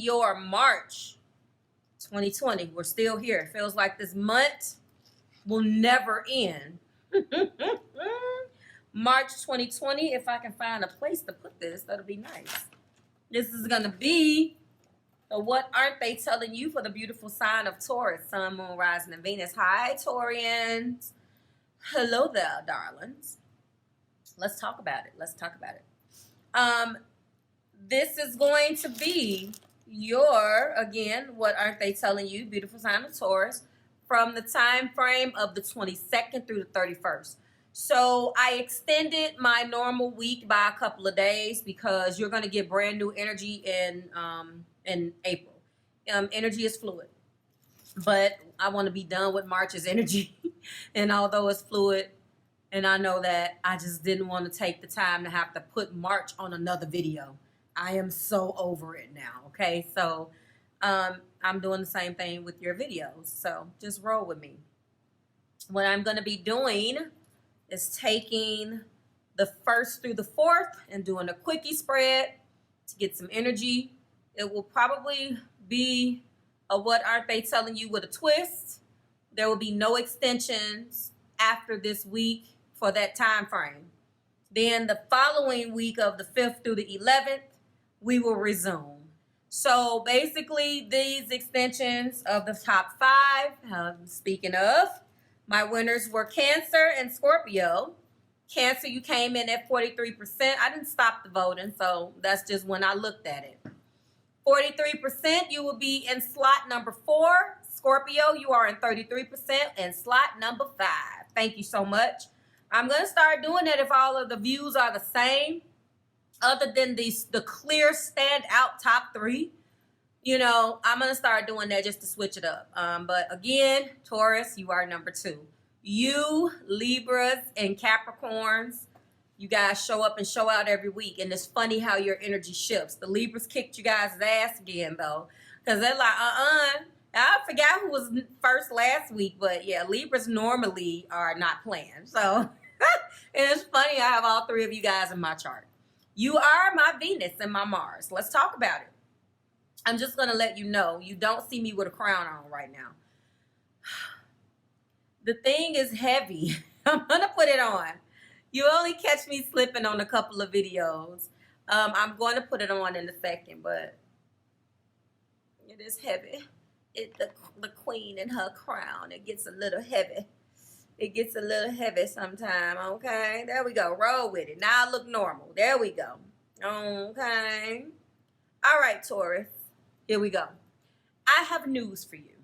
your March 2020. We're still here. It feels like this month will never end. March 2020, if I can find a place to put this, that'll be nice. This is going to be the What Aren't They Telling You for the beautiful sign of Taurus, Sun, Moon, Rising, and Venus. Hi, Taurians. Hello there, darlings. Let's talk about it. Let's talk about it. This is going to be your, again, What Aren't They Telling You, beautiful sign of Taurus, from the time frame of the 22nd through the 31st. So I extended my normal week by a couple of days because you're going to get brand new energy in April. Energy is fluid, but I want to be done with March's energy. And although it's fluid, and I know that, I just didn't want to take the time to have to put March on another video. I am so over it now, okay? So I'm doing the same thing with your videos. So just roll with me. What I'm going to be doing is taking the 1st through the 4th and doing a quickie spread to get some energy. It will probably be a What Aren't They Telling You with a twist. There will be no extensions after this week for that time frame. Then the following week of the 5th through the 11th, we will resume. So basically, these extensions of the top 5, speaking of, my winners were Cancer and Scorpio. Cancer, you came in at 43%. I didn't stop the voting, so that's just when I looked at it. 43%, you will be in slot number 4. Scorpio, you are in 33% in slot number 5. Thank you so much. I'm going to start doing that if all of the views are the same, other than the clear standout top 3. You know, I'm going to start doing that just to switch it up. But again, Taurus, you are number 2. You, Libras, and Capricorns, you guys show up and show out every week. And it's funny how your energy shifts. The Libras kicked you guys' ass again, though. Because they're like, I forgot who was first last week. But yeah, Libras normally are not playing. So, and it's funny, I have all 3 of you guys in my chart. You are my Venus and my Mars. Let's talk about it. I'm just going to let you know, you don't see me with a crown on right now. The thing is heavy. I'm going to put it on. You only catch me slipping on a couple of videos. I'm going to put it on in a second, but it is heavy. The queen and her crown, it gets a little heavy. It gets a little heavy sometime, okay? There we go. Roll with it. Now I look normal. There we go. Okay. All right, Taurus. Here we go. I have news for you.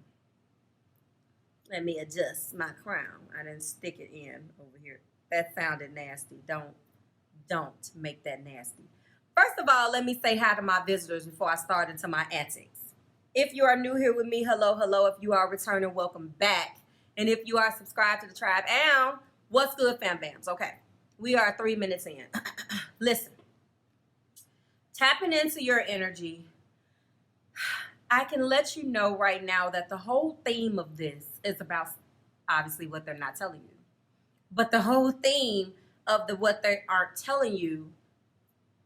Let me adjust my crown. I didn't stick it in over here. That sounded nasty. Don't make that nasty. First of all, let me say hi to my visitors before I start into my antics. If you are new here with me, hello, hello. If you are returning, welcome back. And if you are subscribed to the tribe, what's good, fam bams? Okay, we are 3 minutes in. Listen, tapping into your energy, I can let you know right now that the whole theme of this is about, obviously, what they're not telling you. But the whole theme of what they aren't telling you,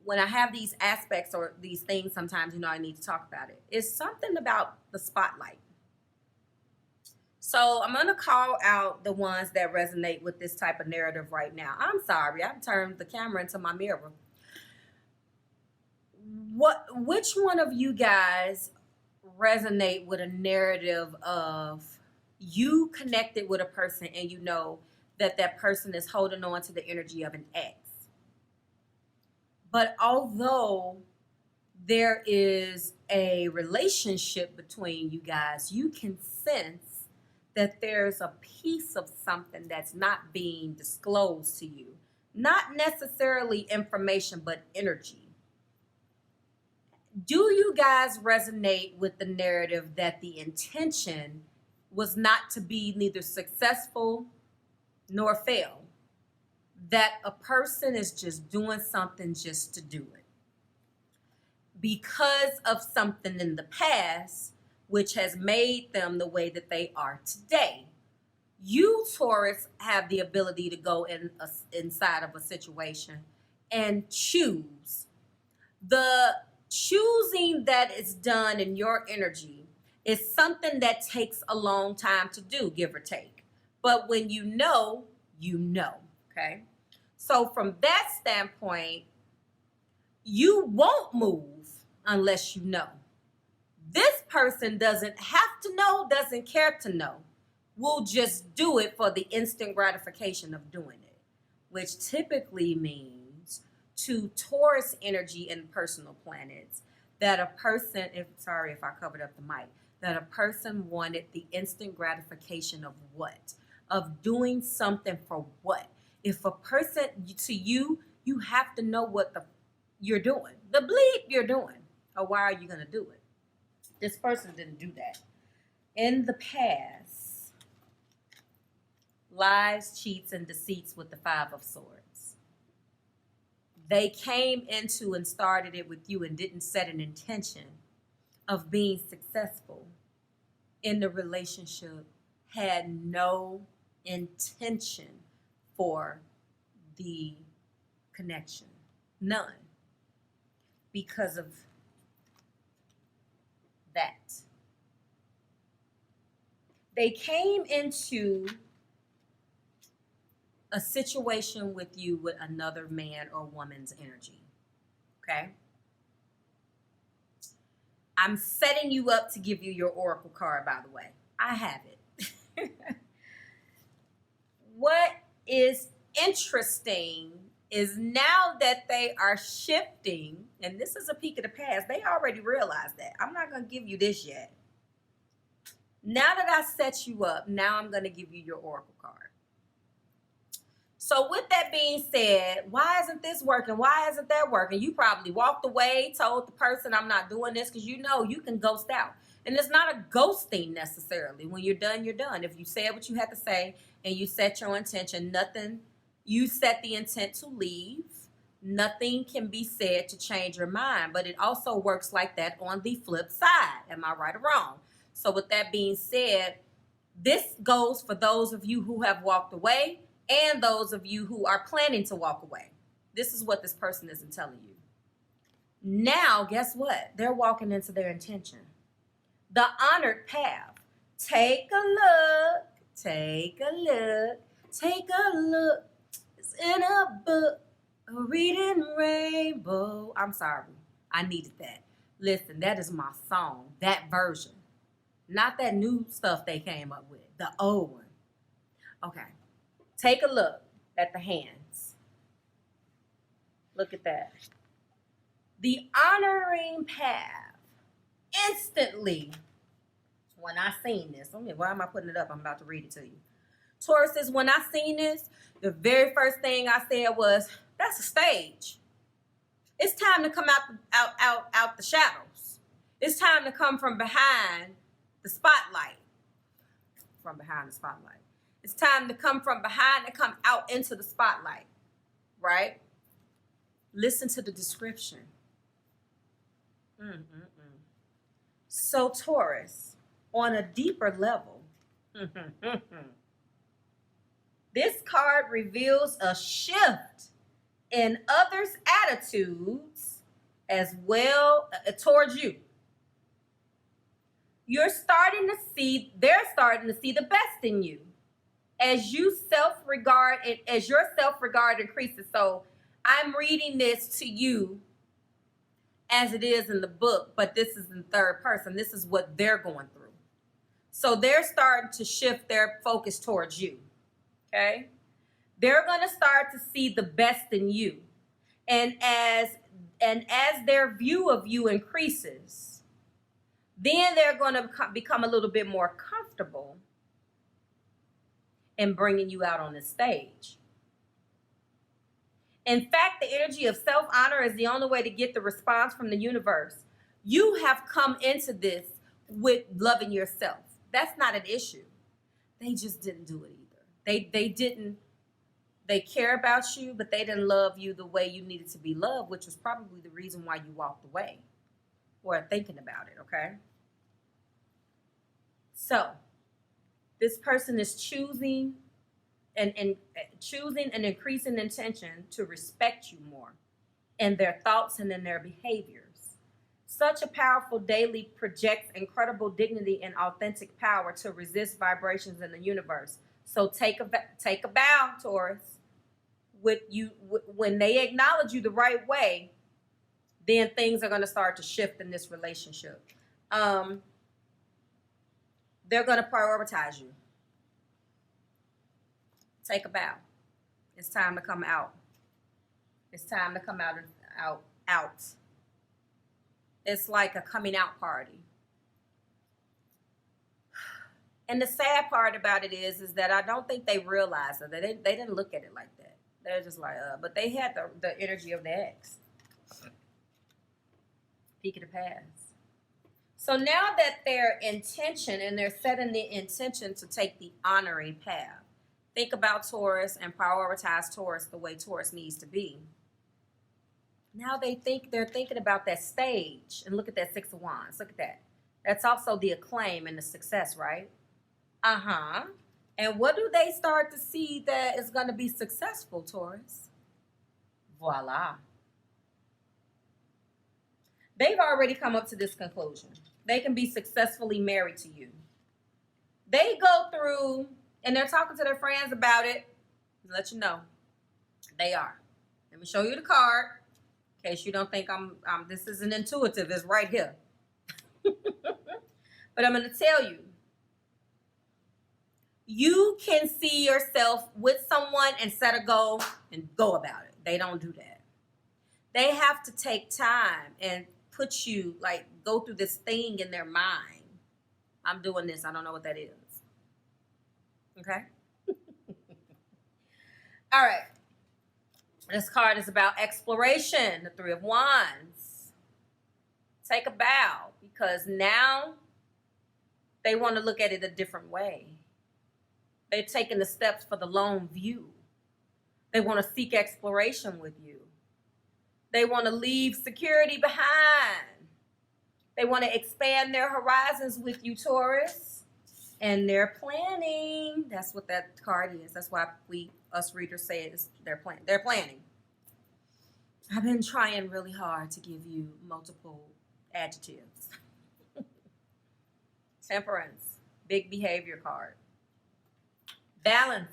when I have these aspects or these things, sometimes, you know, I need to talk about it. It's something about the spotlight. So I'm going to call out the ones that resonate with this type of narrative right now. I'm sorry, I've turned the camera into my mirror. Which one of you guys resonate with a narrative of you connected with a person and you know that that person is holding on to the energy of an ex? But although there is a relationship between you guys, you can sense that there's a piece of something that's not being disclosed to you. Not necessarily information, but energy. Do you guys resonate with the narrative that the intention was not to be neither successful nor fail? That a person is just doing something just to do it because of something in the past which has made them the way that they are today. You, Taurus, have the ability to go inside of a situation and choose. The choosing that is done in your energy is something that takes a long time to do, give or take. But when you know, okay? So from that standpoint, you won't move unless you know. This person doesn't have to know, doesn't care to know. We'll just do it for the instant gratification of doing it, which typically means to Taurus energy and personal planets that a person, sorry if I covered up the mic, that a person wanted the instant gratification of what? Of doing something for what? If a person, to you, you have to know what you're doing. The bleep you're doing. Or why are you going to do it? This person didn't do that. In the past, lies, cheats, and deceits with the Five of Swords. They came into and started it with you and didn't set an intention of being successful in the relationship, had no intention for the connection. None. Because of that. They came into a situation with you with another man or woman's energy. Okay? I'm setting you up to give you your oracle card, by the way. I have it. What is interesting is now that they are shifting, and this is a peek of the past, they already realized that. I'm not going to give you this yet. Now that I set you up, now I'm going to give you your oracle card. So with that being said, why isn't this working? Why isn't that working? You probably walked away, told the person I'm not doing this, because you know you can ghost out. And it's not a ghosting necessarily. When you're done, you're done. If you said what you had to say and you set your intention, nothing, you set the intent to leave, nothing can be said to change your mind. But it also works like that on the flip side. Am I right or wrong? So with that being said, this goes for those of you who have walked away and those of you who are planning to walk away. This is what this person isn't telling you. Now, guess what? They're walking into their intention. The honored path. Take a look. Take a look. Take a look. It's in a book. A reading rainbow. I'm sorry. I needed that. Listen, that is my song. That version. Not that new stuff they came up with. The old one. Okay. Take a look at the hands. Look at that. The honoring path. Instantly, when I seen this, why am I putting it up? I'm about to read it to you. Taurus says, when I seen this, the very first thing I said was, that's a stage. It's time to come out the shadows. It's time to come from behind the spotlight. From behind the spotlight. It's time to come from behind and come out into the spotlight, right? Listen to the description. So Taurus, on a deeper level, this card reveals a shift in others' attitudes as well towards you. They're starting to see the best in you. As your self-regard increases. So I'm reading this to you as it is in the book, but this is in third person. This is what they're going through. So they're starting to shift their focus towards you. Okay? They're going to start to see the best in you. And as their view of you increases, then they're going to become a little bit more comfortable and bringing you out on the stage. In fact, the energy of self-honor is the only way to get the response from the universe. You have come into this with loving yourself. That's not an issue. They just didn't do it either. They care about you, but they didn't love you the way you needed to be loved, which was probably the reason why you walked away or thinking about it, okay? So, this person is choosing and increasing intention to respect you more in their thoughts and in their behaviors. Such a powerful daily projects incredible dignity and authentic power to resist vibrations in the universe. So take a bow, Taurus. When they acknowledge you the right way, then things are going to start to shift in this relationship. They're going to prioritize you. Take a bow. It's time to come out. It's time to come out. It's like a coming out party. And the sad part about it is that I don't think they realize it. They didn't look at it like that. They're just like, but they had the energy of the ex. Peek of the past. So now that their intention, and they're setting the intention to take the honoring path. Think about Taurus and prioritize Taurus the way Taurus needs to be. Now they're thinking about that stage. And look at that Six of Wands. Look at that. That's also the acclaim and the success, right? And what do they start to see that is going to be successful, Taurus? Voila. They've already come up to this conclusion. They can be successfully married to you. They go through, and they're talking to their friends about it. Let you know. They are. Let me show you the card. In case you don't think this isn't intuitive. It's right here. But I'm going to tell you. You can see yourself with someone and set a goal and go about it. They don't do that. They have to take time and put you, like, go through this thing in their mind. I'm doing this. I don't know what that is. Okay? All right. This card is about exploration, the Three of Wands. Take a bow, because now they want to look at it a different way. They're taking the steps for the long view. They want to seek exploration with you. They want to leave security behind. They want to expand their horizons with you, Taurus. And they're planning. That's what that card is. That's why us readers say it is they're planning. I've been trying really hard to give you multiple adjectives. Temperance. Big behavior card. Balance.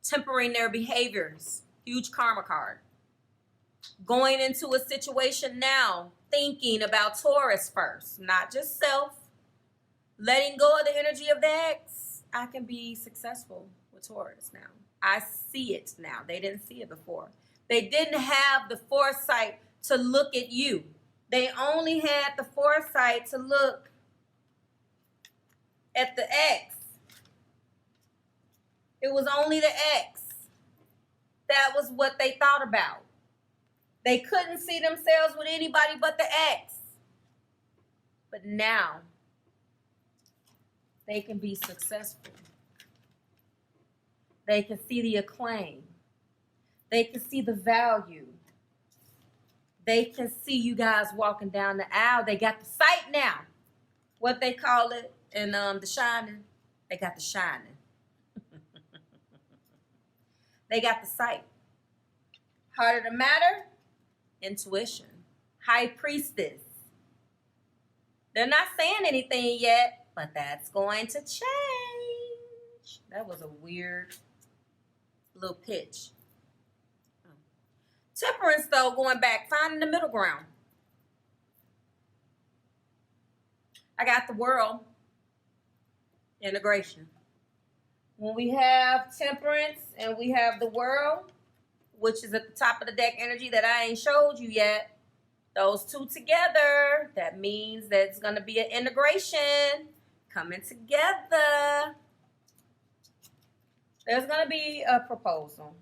Tempering their behaviors. Huge karma card. Going into a situation now, thinking about Taurus first, not just self. Letting go of the energy of the ex. I can be successful with Taurus now. I see it now. They didn't see it before. They didn't have the foresight to look at you. They only had the foresight to look at the ex. It was only the ex. That was what they thought about. They couldn't see themselves with anybody but the ex. But now, they can be successful. They can see the acclaim. They can see the value. They can see you guys walking down the aisle. They got the sight now. What they call it in The Shining. They got the shining. They got the sight. Heart of the matter, intuition. High priestess. They're not saying anything yet, but that's going to change. That was a weird little pitch. Temperance, though, going back, finding the middle ground. I got the world. Integration. When we have temperance and we have the world, which is at the top of the deck energy that I ain't showed you yet, those two together, that means that it's going to be an integration coming together. There's going to be a proposal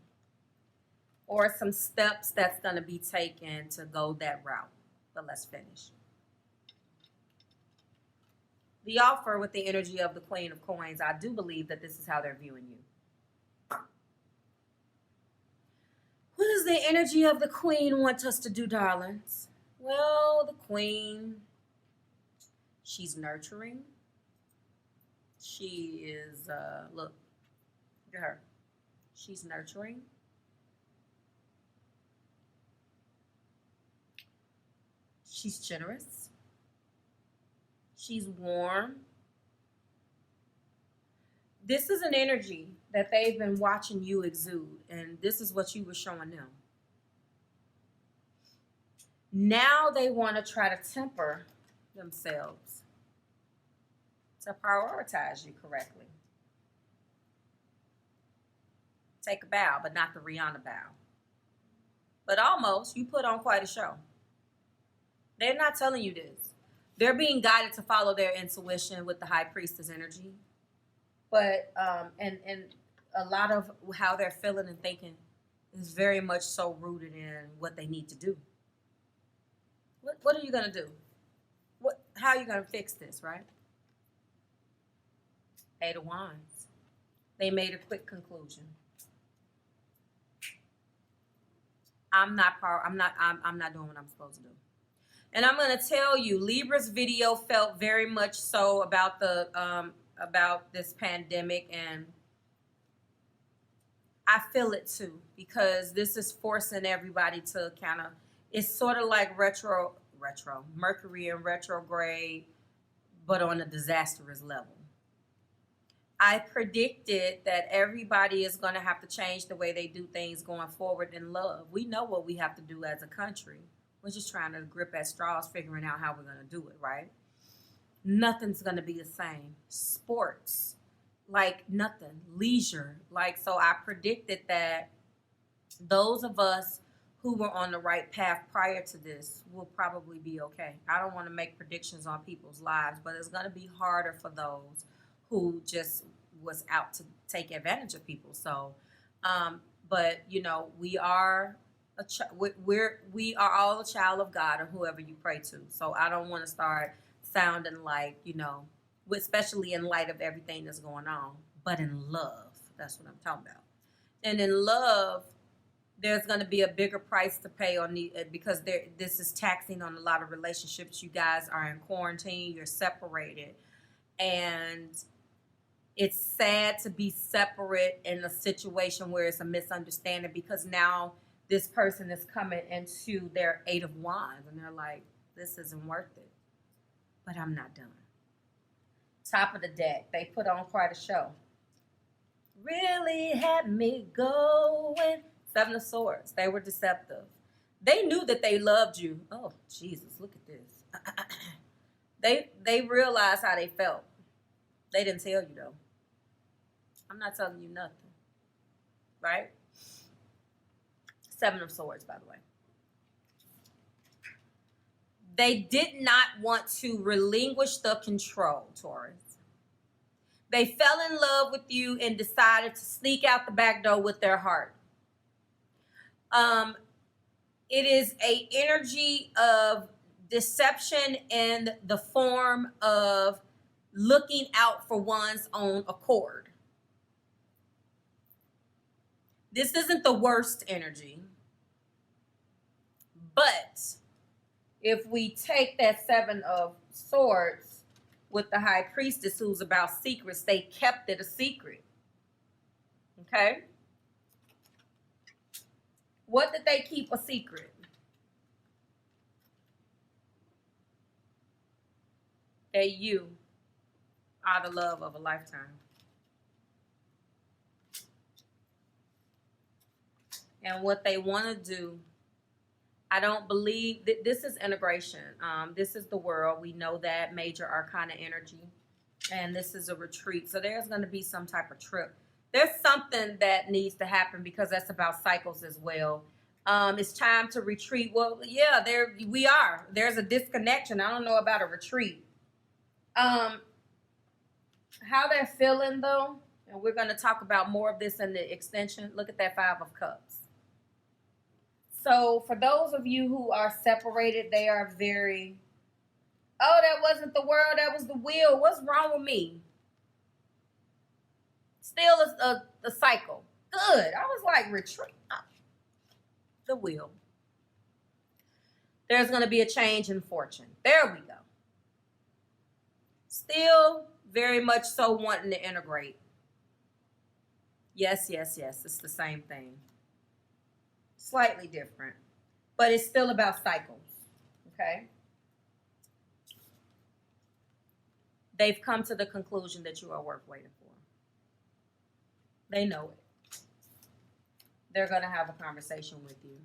or some steps that's going to be taken to go that route. But let's finish. The offer with the energy of the Queen of Coins, I do believe that this is how they're viewing you. What does the energy of the Queen want us to do, darlings? Well, the Queen, she's nurturing. She is, look at her. She's She's generous. She's warm. This is an energy that they've been watching you exude, and this is what you were showing them. Now they want to try to temper themselves to prioritize you correctly. Take a bow, but not the Rihanna bow. But almost, you put on quite a show. They're not telling you this. They're being guided to follow their intuition with the High Priestess energy. But, and a lot of how they're feeling and thinking is very much so rooted in what they need to do. What are you going to do? How are you going to fix this, right? 8 of Wands. They made a quick conclusion. I'm not doing what I'm supposed to do. And I'm going to tell you, Libra's video felt very much so about about this pandemic, and I feel it too, because this is forcing everybody to kind of, it's sort of like retro Mercury in retrograde, but on a disastrous level. I predicted that everybody is going to have to change the way they do things going forward in love. We know what we have to do as a country. We're just trying to grip at straws, figuring out how we're going to do it, right? Nothing's going to be the same. Sports, like nothing. Leisure, like, so I predicted that those of us who were on the right path prior to this will probably be okay. I don't want to make predictions on people's lives, but it's going to be harder for those who just was out to take advantage of people. So, but you know, we are we are all a child of God, or whoever you pray to. So I don't want to start sounding like, you know, especially in light of everything that's going on, but in love, that's what I'm talking about. And in love, there's going to be a bigger price to pay on because this is taxing on a lot of relationships. You guys are in quarantine, you're separated, and it's sad to be separate in a situation where it's a misunderstanding, because now this person is coming into their 8 of Wands and they're like, this isn't worth it, but I'm not done. Top of the deck, they put on quite a show. Really had me going. 7 of Swords, they were deceptive. They knew that they loved you. Oh, Jesus, look at this. They realized how they felt. They didn't tell you, though. I'm not telling you nothing. Right? 7 of Swords, by the way. They did not want to relinquish the control, Taurus. They fell in love with you and decided to sneak out the back door with their heart. It is an energy of deception in the form of looking out for one's own accord. This isn't the worst energy, but if we take that 7 of Swords with the High Priestess, who's about secrets, they kept it a secret. Okay? What did they keep a secret? That you are the love of a lifetime. And what they want to do, I don't believe that this is integration. This is the world. We know that major arcana energy. And this is a retreat. So there's going to be some type of trip. There's something that needs to happen, because that's about cycles as well. It's time to retreat. Well, yeah, we are. There's a disconnection. I don't know about a retreat. How they're feeling, though, and we're going to talk about more of this in the extension. Look at that 5 of Cups. So for those of you who are separated, they are very, oh, that wasn't the world, that was the wheel. What's wrong with me? Still a cycle. Good. I was like, retreat. Oh, the wheel. There's going to be a change in fortune. There we go. Still very much so wanting to integrate. Yes, yes, yes. It's the same thing. Slightly different. But it's still about cycles. Okay? they've come to the conclusion that you are worth waiting for. They know it. They're going to have a conversation with you,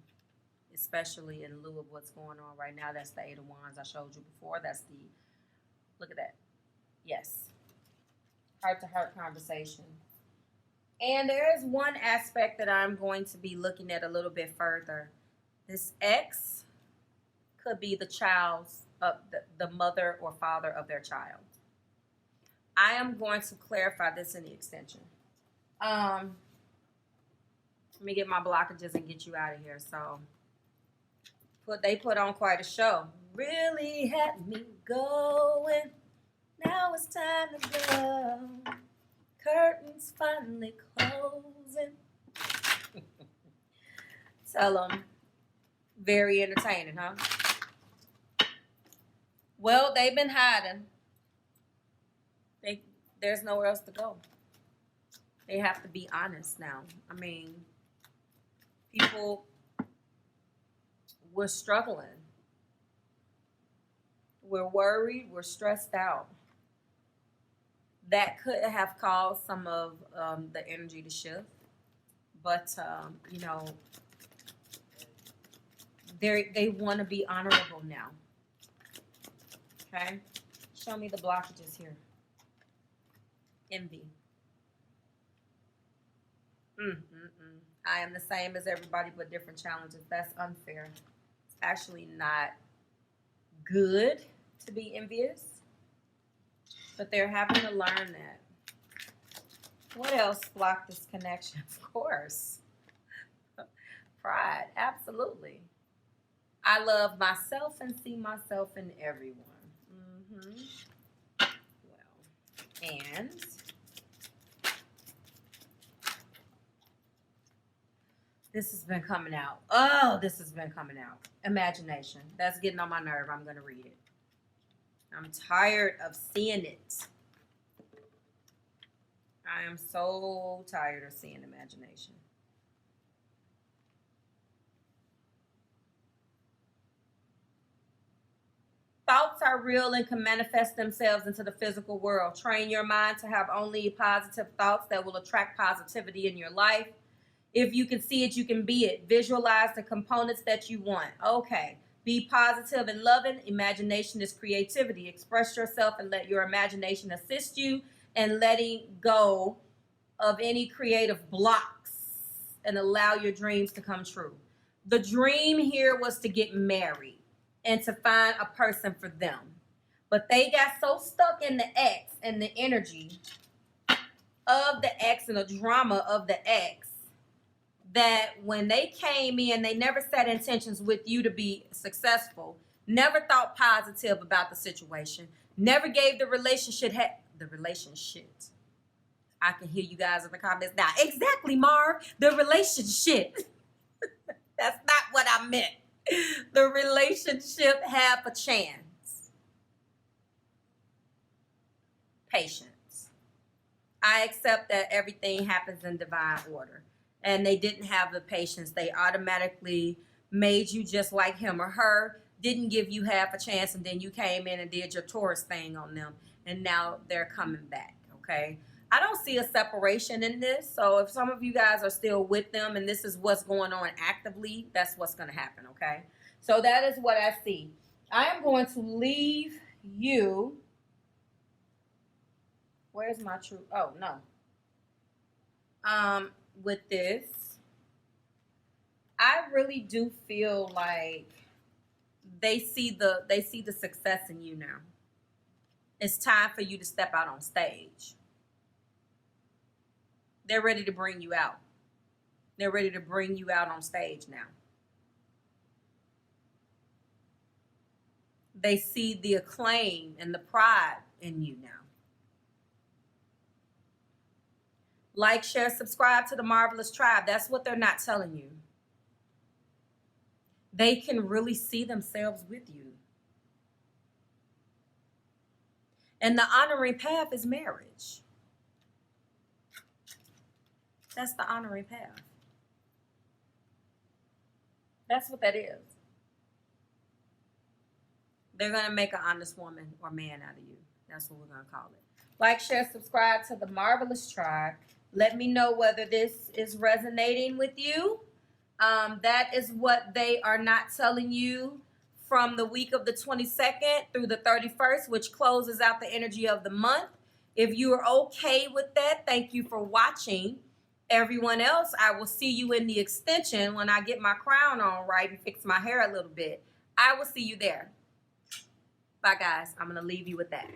especially in lieu of what's going on right now. That's the Eight of Wands I showed you before. That's the, look at that. Yes. Heart-to-heart conversation. And there is one aspect that I'm going to be looking at a little bit further. This ex could be the child's, the mother or father of their child. I am going to clarify this in the extension. Let me get my blockages and get you out of here. So, they put on quite a show. Really had me going. Now it's time to go. Curtains finally closing. Tell them. Very entertaining, huh? Well, they've been hiding. There's nowhere else to go. They have to be honest now. I mean, people were struggling. We're worried. We're stressed out. That could have caused some of the energy to shift. But, you know, they want to be honorable now. Okay? Show me the blockages here. Envy. I am the same as everybody but different challenges. That's unfair. It's actually not good to be envious. But they're having to learn that. What else blocked this connection? Of course. Pride. Absolutely. I love myself and see myself in everyone. Well, and this has been coming out. Oh, this has been coming out. Imagination. That's getting on my nerve. I'm going to read it. I'm tired of seeing it. I am so tired of seeing imagination. Thoughts are real and can manifest themselves into the physical world. Train your mind to have only positive thoughts that will attract positivity in your life. If you can see it, you can be it. Visualize the components that you want. Okay. Be positive and loving. Imagination is creativity. Express yourself and let your imagination assist you in letting go of any creative blocks and allow your dreams to come true. The dream here was to get married and to find a person for them. But they got so stuck in the ex and the energy of the ex and the drama of the ex that when they came in, they never set intentions with you to be successful, never thought positive about the situation, never gave the relationship. I can hear you guys in the comments now. Exactly, Marv. The relationship. That's not what I meant. The relationship have a chance. Patience. I accept that everything happens in divine order. And they didn't have the patience. They automatically made you just like him or her, didn't give you half a chance, and then you came in and did your Taurus thing on them. And now they're coming back, okay? I don't see a separation in this. So if some of you guys are still with them and this is what's going on actively, that's what's going to happen, okay? So that is what I see. I am going to leave you. Where's my true? Oh, no. With this, I really do feel like they see the success in you now. It's time for you to step out on stage. They're ready to bring you out. They're ready to bring you out on stage now. They see the acclaim and the pride in you now. Like, share, subscribe to the Marvelous Tribe. That's what they're not telling you. They can really see themselves with you. And the honoring path is marriage. That's the honoring path. That's what that is. They're going to make an honest woman or man out of you. That's what we're going to call it. Like, share, subscribe to the Marvelous Tribe. Let me know whether this is resonating with you. That is what they are not telling you from the week of the 22nd through the 31st, which closes out the energy of the month. If you are okay with that, thank you for watching. Everyone else, I will see you in the extension when I get my crown on right and fix my hair a little bit. I will see you there. Bye, guys. I'm going to leave you with that.